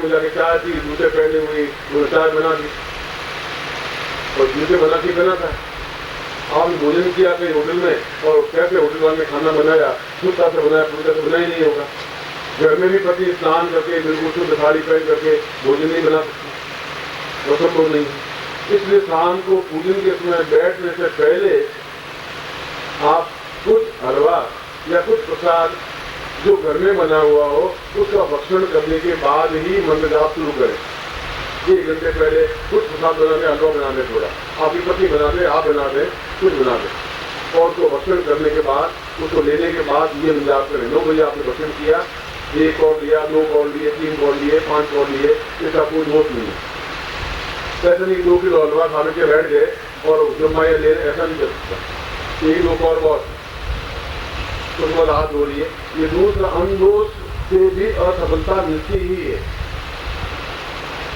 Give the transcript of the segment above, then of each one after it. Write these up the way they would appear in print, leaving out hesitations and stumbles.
में जाके चाय पी, जूते पहने हुए चाय बना दी और जूते बना के बना था। आपने भोजन किया कहीं होटल में और कैसे होटल वाले ने खाना बनाया, शुद्धता से बनाया, पूरी से बनाया ही नहीं होगा। घर में भी पति स्नान करके बिल्कुल शुद्ध साड़ी पहन करके भोजन नहीं बना सकती, वो संभव नहीं है। इसलिए शाम को पूजन के समय बैठने से पहले आप कुछ हलवा या कुछ प्रसाद जो घर में बना हुआ हो उसका भक्षण करने के बाद ही मंत्र जाप शुरू करें। 1 घंटे पहले कुछ प्रसाद बना दे, हलवा बना दे, थोड़ा आपकी पत्नी बना दे, आप बना दें, कुछ बना दें और उसको भक्षण करने के बाद उसको लेने के बाद ये जाप करें। 9 बजे आपने भक्षण किया, 1 कौड़ लिया, 2 कौड़ लिए, 3 कौड़ लिए, 5 कौड़ लिए, इसका कोई दोष नहीं है। ऐसा नहीं 2 किलो हलवा खाने के बैठ गए और जमाया ले, ऐसा नहीं कर सकता। 1-2 कौड़ बहुत, उसके बाद हाथ धो लिए। ये दूसरा अनदोष से भी असफलता मिलती ही है।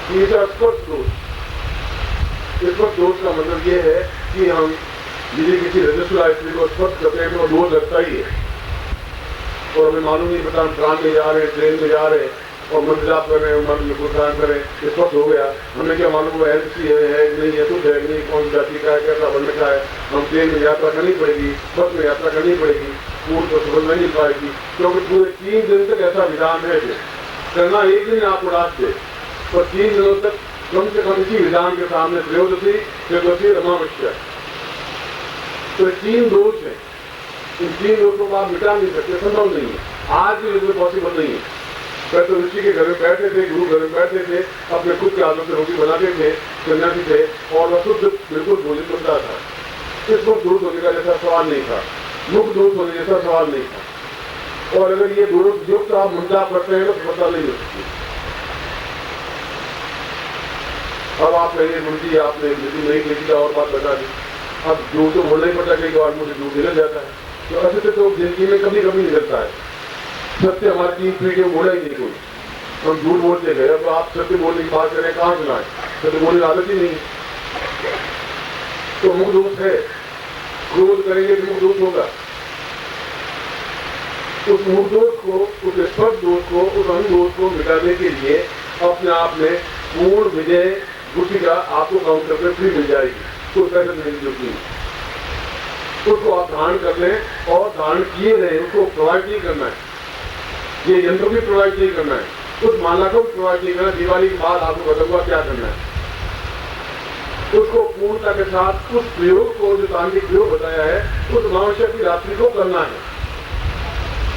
तीसरा स्पर्श दोष। स्पर्श दोष का मतलब ये है कि हम यदि किसी रजस्वला स्त्री को स्पर्श करते हैं तो दोष लगता ही है और हमें मालूम नहीं पता, हम ट्राम में जा रहे हैं, ट्रेन में जा रहे हैं और मंत्र जाप कर रहे हैं, मन में गुणगान कर रहे हैं, स्पर्श हो गया। हमें क्या मालूम हुआ एलसी है नहीं है, शुद्ध है नहीं, कौन जाति का है, कैसा वर्ण का है। हम ट्रेन में यात्रा करनी पड़ेगी, बस में यात्रा करनी पड़ेगी, पूर्ण तो सफल नहीं मिल पाएगी क्योंकि पूरे 3 दिन तक ऐसा विधान है। करना 1 दिन आप उड़ाते और 3 दिनों तक कम से कम इसी विधान के सामने त्रयोदशी, चतुर्थी, अमावस्या, तो 3 दोष है। इन 3 दोषों को आप मिटा नहीं सकते, संभव नहीं है। आज भी इसमें पॉसिबल नहीं है। तो ऋषि के घर में बैठे थे, गुरु घर में बैठे थे, अपने खुद के हाथों से रोटी बनाते थे, सन्यासी थे और वह शुद्ध बिल्कुल भोजन करता था। इसको दूर होने का जैसा सवाल नहीं था, मुख दोष होने जैसा सवाल नहीं था। और अगर ये दोष युक्त आप मंत्र करते हैं तो पता नहीं हो सकती। अब आप कहिए मुझे आपने बिल्कुल नहीं देखी और बात बता दी। अब झूठ तो बोलना ही पड़ता है, कई बार मुझे झूठ निकल जाता है, तो असत्य तो जिंदगी में कभी कभी निकलता है। सत्य हमारे 3 पीढ़ियों बोला ही नहीं कोई, हम झूठ बोलते गए। अब आप सत्य बोलने की बात करें, कहाँ सुनाए, सत्य बोलने की आदत ही नहीं। तो मुख दोष है, क्रोध करेंगे तो मुख दोष होगा। उस मुख दोष को, उस स्पर्श दोष को, उस अनुदोष को मिटाने के लिए अपने आप में पूर्ण विजय बुद्धि का आपको काउंटर पे फ्री मिल जाएगी, कोई पैसा नहीं जोड़ती। उसको आप धारण कर लें और धारण किए रहे, उसको प्रोवाइड नहीं करना है, ये यंत्र भी प्रोवाइड नहीं करना है, उस माला को भी प्रोवाइड नहीं करना। दिवाली के बाद आपको बताऊंगा क्या करना है। उसको पूर्णता के साथ उस प्रयोग को, जो तांत्रिक प्रयोग बताया है, उस अमावस्या की रात्रि को करना है।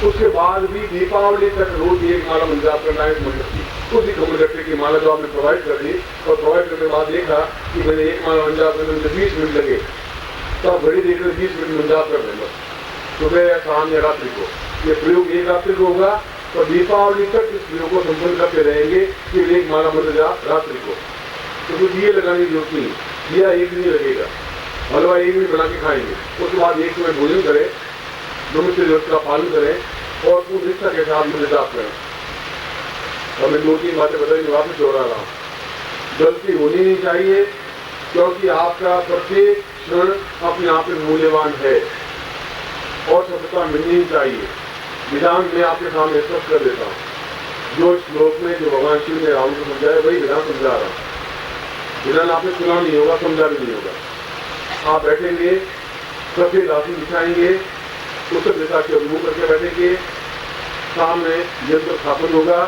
उसके बाद भी दीपावली तक रोज 1 माला मंजाप करना है मंत्र की। उसी कमलगट्टे की माला जो आपने प्रोवाइड कर दी और प्रोवाइड करने के बाद देखा कि मैंने 1 माला मंजाप करने में 20 मिनट लगे, तो आप घड़ी देख रहे 20 मिनट मंजाप कर देंगे सुबह या शाम या रात्रि को। ये प्रयोग 1 रात्रि को होगा और दीपावली तक इस प्रयोग को संपन्न करते रहेंगे कि 1 माला मंत्र जाप रात्रि को। तो कुछ दिए लगाने की जरूरत नहीं, दिया 1 दिन लगेगा, हलवा 1 दिन बना के खाएंगे। उसके बाद 1 समय भोजन करें, ब्रह्मचर्य दिवस का पालन करें और पूर्ण निष्ठा के साथ मंत्र जाप करें। और मैं 2-3 बातें बताई, वापस दोहरा रहा हूँ। गलती होनी नहीं चाहिए क्योंकि आपका प्रत्येक क्षण अपने आप में मूल्यवान है और सफलता मिलनी चाहिए। विधान में आपके सामने स्पष्ट कर देता हूँ, जो श्लोक में जो भगवान शिव ने रावण को समझाया वही विधान समझा रहा हूँ। विधान आपने सुना नहीं होगा, समझा भी नहीं होगा। आप बैठेंगे, सफेद आसन बिछाएंगे, उत्तर दिशा के मुंह करके बैठेंगे, सामने यंत्र स्थापन होगा,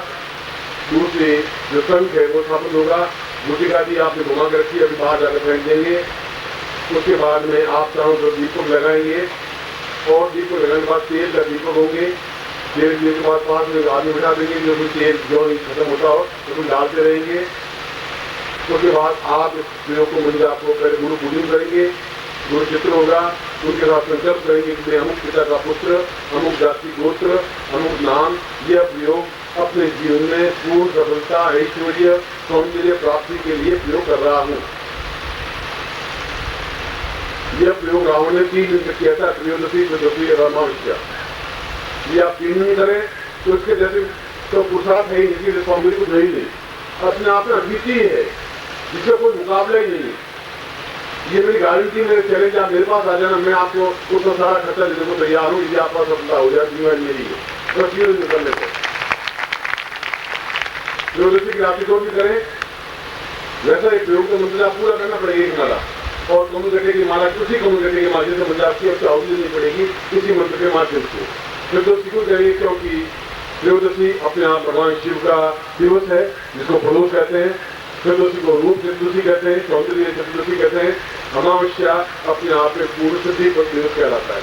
दूसरे जो शंख है वो स्थापन होगा, गुटिका भी आपने घुमा कर रखी, अभी बाहर जाकर फेंक देंगे। उसके बाद में आप चारों तरफ दीपक लगाएंगे और दीपक लगाने के बाद तेल का दीपक होंगे। तेल दिए के बाद पास में आदमी बिठा देंगे, जो भी तेल जो खत्म होता हो तो डालते रहेंगे। उसके बाद आप इस प्रयोग को मंत्र आपको गुरु पूजन करेंगे, गुरु चित्र होगा, उनके साथ संकल्प करेंगे कि मैं अमुक पिता का पुत्र, अमुक जाति गोत्र, अमुक नाम, यह प्रयोग अपने जीवन में पूर्ण सफलता, ऐश्वर्य, सौंदर्य प्राप्ति के लिए प्रयोग कर रहा हूँ। यह प्रयोग रावण ने 3 दिन तक किया था, त्रयोदशी, चतुर्थी और अमावस्या। ये आप 3 दिन करें तो इसके जैसे तो पुरुषार्थ है ही नहीं, इसकी रिस्पॉन्सिबिलिटी कुछ है ही नहीं, अपने आप में अद्वितीय है, जिसका कोई मुकाबला ही नहीं है। ये मेरी गारंटी, मेरे चैलेंज, आप मेरे पास आ जाना, मैं आपको उसका सारा खर्चा देने को तैयार हूँ। ये आपका सफलता हो जाए, जीवन मेरी है, बस ये कर लेते। त्रयोदशी की रात्रि को भी करें, वैसा एक प्रयोग का मंत्र आप पूरा करना पड़ेगा एक माला, और कमलगट्टे की माला उसी कमलगट्टे के माध्यम से मंत्र आपकी और आहुति देनी पड़ेगी इसी मंत्र के माध्यम से। त्रयोदशी को करिए क्योंकि त्रयोदशी अपने आप भगवान शिव का दिवस है जिसको प्रदोष कहते हैं। त्रयोदशी को रूप चतुर्दशी कहते हैं, सौंदर्य चतुर्दशी कहते हैं। अमावस्या अपने आप में पूर्ण सिद्धि पर दिवस कहलाता है।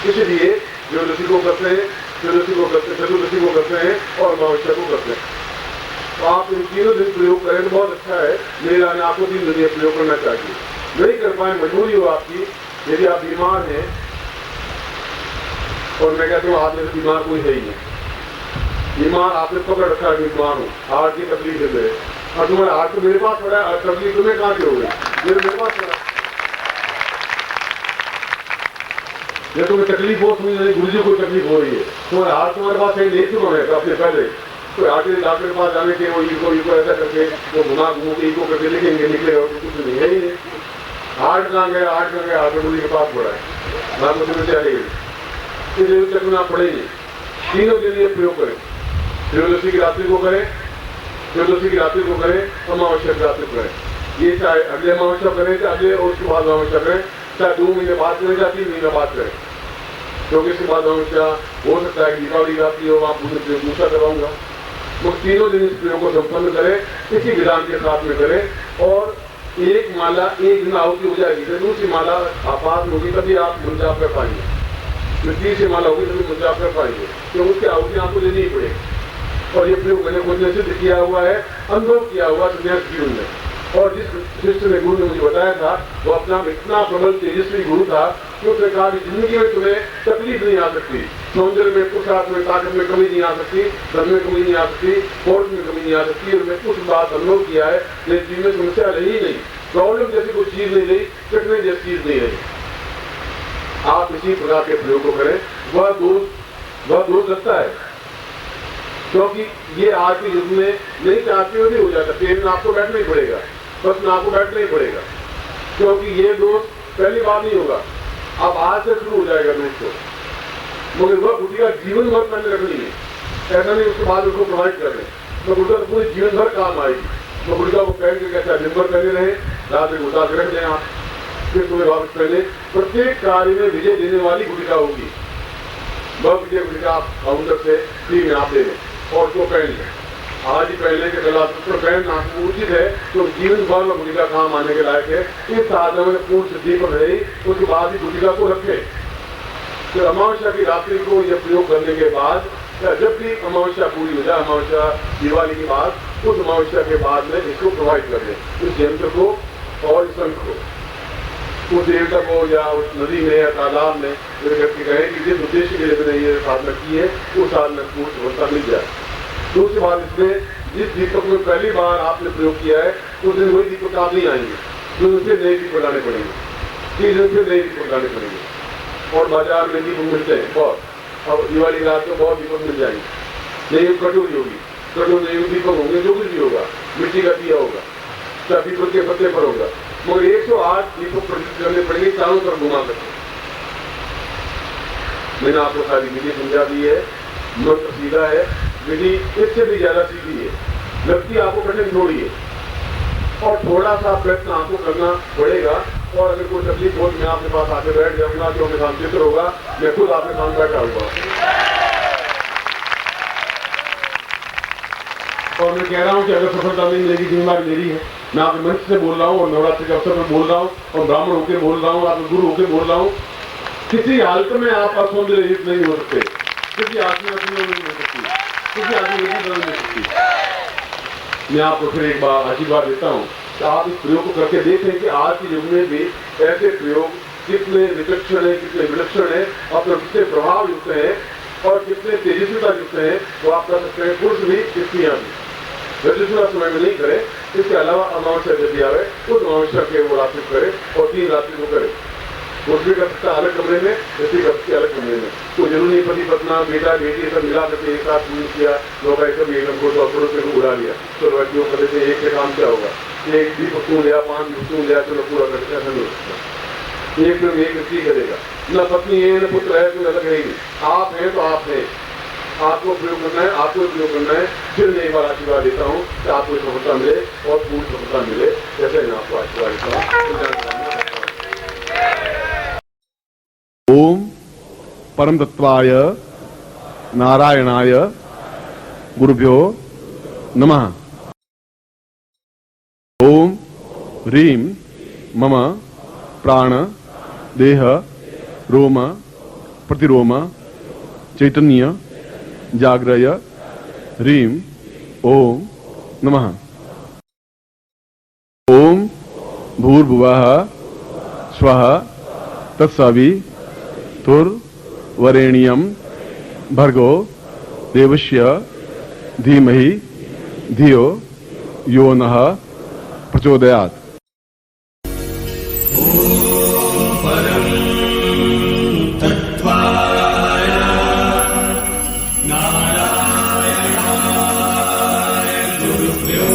इसलिए त्रयोदशी को करते हैं, चतुर्दशी को करते हैं और अमावस्या को करते हैं। तो आप इन तीनों दिन प्रयोग करें तो बहुत अच्छा है। मेरे आने आपको 3 दिन ये प्रयोग करना चाहिए। नहीं कर पाए, मजबूरी हो आपकी, यदि आप बीमार हैं, और मैं कहता हूँ आप मेरे बीमार कोई है ही नहीं, बीमार आपने पकड़ रखा है, बीमार हूँ, हार्ट की तकलीफ है मेरे, और तुम्हारा हार्ट तो मेरे पास पड़ा है, तकलीफ तुम्हें कहाँ की हो गई, मेरे पास पड़ा। ये तुम्हें तकलीफ हो, तुम्हें गुरु जी को तकलीफ हो रही है, तुम्हारा हार्ट तुम्हारे पास कहीं नहीं चुका है अपने पहले, तो हार्ट के डॉक्टर के पास जाने के वो इको ऐसा करके वो घूम के इको करके लिखेंगे, निकलेगा कुछ नहीं है ही। हार्ट कहाँ गया, हार्ट गुरु जी के पास पड़ा है, बात मुझे चलेगी, चलना पड़ेगी। तीनों दिन ये प्रयोग करें, त्रयोदशी की रात्रि को करें, अमावस्या की रात्रि को करें। ये चाहे अगले अमावस्या करें, चाहे अगले और उसके बाद अमावस्या करें, चाहे 2 महीने बाद करें, चाहे 3 महीने बाद करें, क्योंकि इसके बाद अमावस्या हो सकता है दीपावली की रात्रि हो, आप मुझे दूसरा करवाऊंगा। वो तीनों दिन इस प्रयोग को संपन्न करें, इसी विधान के साथ में करें, और एक माला एक दिन आहुति हो जाएगी, फिर दूसरी माला आपात होगी, तभी आप मुंजाप कर पाएंगे। जो तीसरी माला होगी तभी मुंजाप कर पाएंगे, तो उसकी आहुति आपको देनी ही पड़ेगी। और ये प्रयोग मैंने खुद ने सिद्ध किया हुआ है, अनुभव किया हुआ संन्यास जीवन में। और जिस शिष्य ने गुरु ने मुझे बताया था, वो अपना इतना प्रबल तेजस्वी गुरु था कि उसने कहा कि जिंदगी में तुम्हें तकलीफ नहीं आ सकती, सौंदर्य में, पुरुषार्थ में, ताकत में कमी नहीं आ सकती, धन में कमी नहीं आ सकती, फोर्स में कमी नहीं आ सकती। और मैं कुछ बात अनुभव किया है, मेरे जीवन में समस्या रही नहीं, प्रॉब्लम जैसी कोई चीज नहीं रही, चटने जैसी चीज नहीं रही। आप इसी प्रकार के प्रयोग को करें, वह दोष लगता है, क्योंकि ये आज के युग में नहीं चाहते हुए भी हो जाता, पेड़ में आपको बैठना ही पड़ेगा, बस में आपको बैठना ही पड़ेगा, क्योंकि ये दोष पहली बार नहीं होगा, अब आज से शुरू हो जाएगा दोस्तों। मगर वह गुटिया जीवन भर मैंने रखनी है, ऐसा नहीं उसके बाद उसको प्रोवाइड कर दें, तो गुटिया पूरे जीवन भर काम आएगी। तो गुटिया को पहन के कैसा दिन भर पहने रहे, रात में उतार के रख दें आप, फिर तुम्हें वापस पहले। प्रत्येक कार्य में विजय देने वाली गुटिका होगी, वह विजय गुटिका आप काउंटर से फ्री में आप दे दें और उसको पहन लें। आज ही पहले के कला पहनना उचित है, तो जीवन भर में गुटिका काम आने के लायक है। इस साधना में पूर्ण सिद्धि पर रही, उसके बाद ही गुटिका को रखें। फिर अमावस्या की रात्रि को यह प्रयोग करने के बाद, या जब भी अमावस्या पूरी हो जाए, अमावस्या दिवाली के बाद, उस अमावस्या के बाद में इसको प्रोवाइड कर दें, इस यंत्र को और इस शंख को उस देवता को, या उस नदी में या तालाब में व्यक्ति कहें कि जिस उद्देश्य के लिए मैंने ये साधना की है, उस साधना को सफलता मिल जाए। दूसरी बात, इसमें जिस दीपक में पहली बार आपने प्रयोग किया है, उस दिन वही दीपक आप नहीं आएंगे, तो फिर नए दीपक लगाने पड़ेंगे, 3 दिन फिर नए दीपक लगाने पड़ेंगे। और बाजार में दीपक मिलते हैं बहुत, अब दिवाली रात को बहुत दीपक मिल जाएंगे। नई कटोरी होगी, कटोरी दीपक होंगे, जो कुछ भी होगा, मिट्टी का दिया होगा, चाहे दीपक के पत्ते पर होगा, मगर 108 दीपक प्रदर्शित करने पड़ेंगे, चारों तरफ घुमा करके। मैंने आपको सारी विधि समझा दी है, मंत्र सीधा है, विधि इससे भी ज्यादा सीधी है, लगती आपको कठिन थोड़ी है, और थोड़ा सा प्रयत्न आपको करना पड़ेगा। और अगर कोई तकलीफ हो तो मैं आपके पास आके बैठ जाऊंगा, जो मेरे साथ चित्र होगा, मैं खुद आपके साथ बैठा हुआ। और मैं कह रहा हूँ कि अगर सफलता नहीं मिलेगी, जिम्मेदारी मेरी है। मैं आपके मंच से बोल रहा हूँ, और नवरात्रि के अवसर पर बोल रहा हूँ, और ब्राह्मण होकर बोल रहा हूँ, आपके गुरु होकर बोल रहा हूँ, किसी हालत में आप असौंदर्य रहित नहीं हो सकते, किसी आत्मा नहीं हो सकती, किसी आदमी नहीं हो सकती। मैं आपको फिर एक बार आशीर्वाद देता हूँ कि आप इस प्रयोग को करके देखें कि आज के युग में भी ऐसे प्रयोग कितने विलक्षण है, कितने विलक्षण है, अपने कितने प्रभाव युक्त है और कितने तेजस्विता युक्त है, वो आप कर सकते हैं, पुरुष भी, स्त्रियां भी। रजस्वला समय में नहीं करें, इसके अलावा अमावस्या जब भी आवे उस अमावस्या के वो रात्रि करें और 3 रात्रि को करें। उसमें कर सकता अलग कमरे में, ऐसी कर सकती अलग कमरे में, तो जरूर नहीं पति पत्ना बेटा बेटी सब मिला करके एक साथ यूज किया, लोग ऐसा भी एकदम को पड़ोस को उड़ा लिया, चलो क्यों कर लेते, एक से काम क्या होगा, एक भी पत्तू लिया, 5 पत्तू लिया, चलो पूरा करके, ऐसा नहीं हो सकता। एक व्यक्ति करेगा, न पत्नी है न पुत्र है, कोई अलग है ही, आप हैं तो आप हैं, आपको प्रयोग करना है, आपको प्रयोग करना है। फिर मैं एक बार आशीर्वाद देता हूँ कि आपको सफलता मिले और पूर्ण सफलता मिले। जैसे मैं आपको आशीर्वाद देता हूँ। ओम परम तत्वाय नारायणाय गुरुभ्यो नमः। ओम ह्रीं मम प्राण देह रोम प्रतिरोम चैतन्य जाग्रय ह्रीं ओम नमः। ओम भूर्भुवः स्वः तत्सवितुर्वरेण्यं भर्गो देवस्य धीमहि धियो यो नः प्रचोदयात्। नारायणाय गुरुभ्यो